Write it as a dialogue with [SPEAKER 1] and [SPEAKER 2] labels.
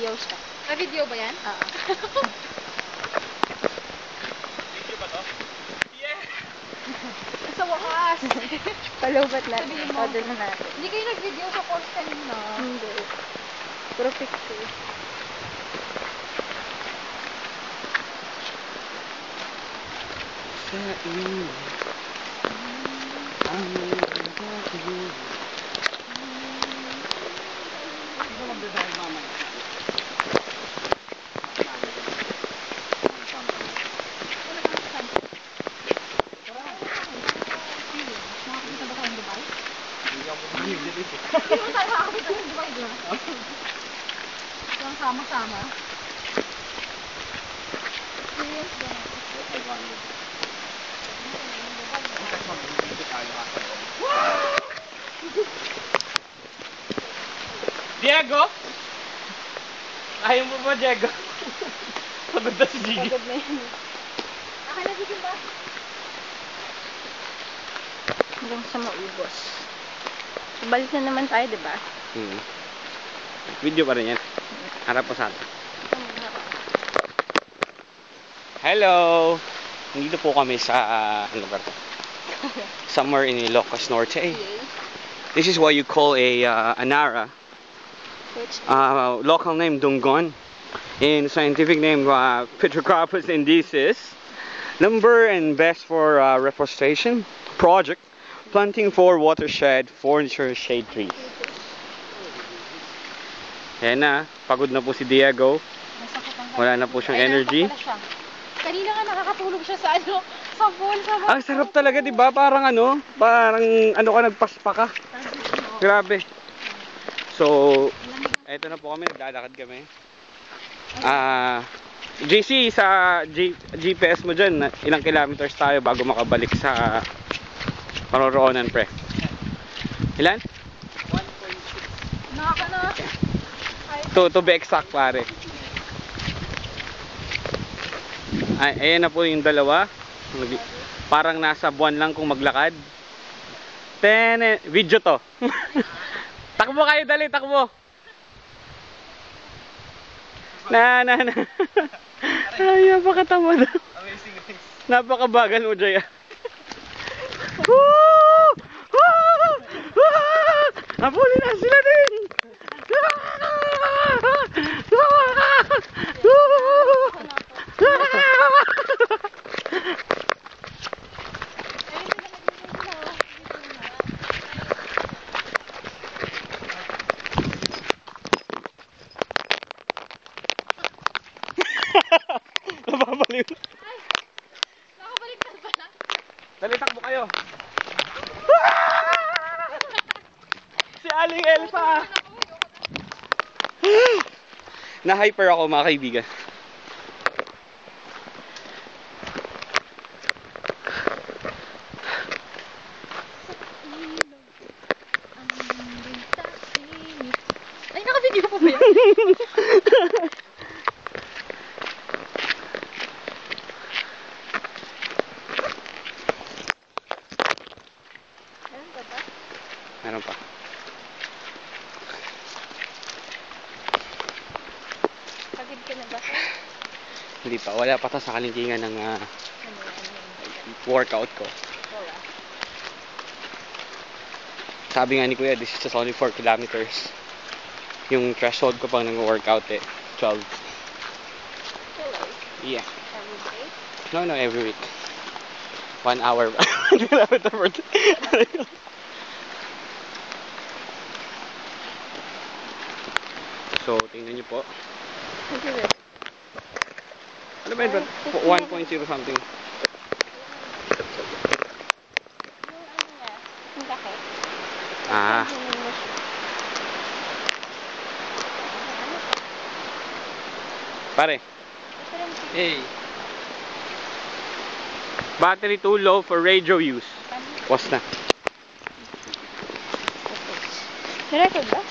[SPEAKER 1] Video siya.
[SPEAKER 2] Ah, video ba yan?
[SPEAKER 1] Oo.
[SPEAKER 3] Video ba to? Yeah!
[SPEAKER 2] Sa wakas.
[SPEAKER 1] Palubat natin.
[SPEAKER 2] Sabihin mo.
[SPEAKER 1] Todo na natin.
[SPEAKER 2] Hindi kayo nag-video sa course kanina.
[SPEAKER 1] Hindi. Puro picture.
[SPEAKER 3] Sa iyo ang nagkakaroon. Hindi ko magdadahil mamaya.
[SPEAKER 2] Nakakita ba kayo ng Dubai?
[SPEAKER 3] Hindi ako pumayag dito.
[SPEAKER 2] Hindi mo tayo makakita ng Dubai, di ba? Yung sama-sama. Experience ba?
[SPEAKER 3] Diego? Ayaw mo ba, Diego? Pagod na si Gigi.
[SPEAKER 1] Pagod na yun.
[SPEAKER 2] Akin na dito ba?
[SPEAKER 1] Hanggang sa maubos. Balik na naman tayo, di ba?
[SPEAKER 3] Video pa rin yan. Harap po sa atin. Hello! Nandito po kami sa ano lugar to? Somewhere in Ilocos Norte. This is what you call a Anara. Local name Dungon. In scientific name Pterocarpus indicis. Number and best for reforestation project. Planting for watershed, furniture, shade trees. Yan na, pagod na po si Diego. Wala na po siyang energy.
[SPEAKER 2] Kanina nga nakakatulog siya sa ano, sa pool, sa
[SPEAKER 3] Ang sarap talaga, 'di ba? Parang ano ka nagpaspa ka. Grabe. So, eto na po kami, naglalakad kami. JC, sa GPS mo dyan, ilang kilometers tayo bago makabalik sa paroroonan, pre? Ilan?
[SPEAKER 2] 1.6. Nakaka na.
[SPEAKER 3] To be exact, pare. Ay, ayan na po yung dalawa. Parang nasa buwan lang kung maglakad. Video to. Takbo kayo, dali, takbo. Na. Ay, napakatamad. Amazing things. Napakabagal mo, Jaya. Napuli na sila din. Napapaliw.
[SPEAKER 2] Ay, nakabaliktad pala.
[SPEAKER 3] Dali, takbo kayo. Si Aling Elsa. Na-hyper ako, mga kaibigan.
[SPEAKER 2] Ay, naka-video pa ba yan?
[SPEAKER 3] Meron pa.
[SPEAKER 1] Pagod ka na ba?
[SPEAKER 3] Hindi pa. Wala pa to sa kalingkingan ng workout ko. Sabi nga ni Kuya, this is just only 4 kilometers. Yung threshold ko pang nag-workout 12. Yeah.
[SPEAKER 1] Every day?
[SPEAKER 3] No, every week. 1 hour. Kilometer per day. So, tingnan nyo po. Ano ba yun? 1.0 something.
[SPEAKER 1] Yung laki.
[SPEAKER 3] Pare. Hey. Battery too low for radio use. Was na.
[SPEAKER 1] Nirecord ba?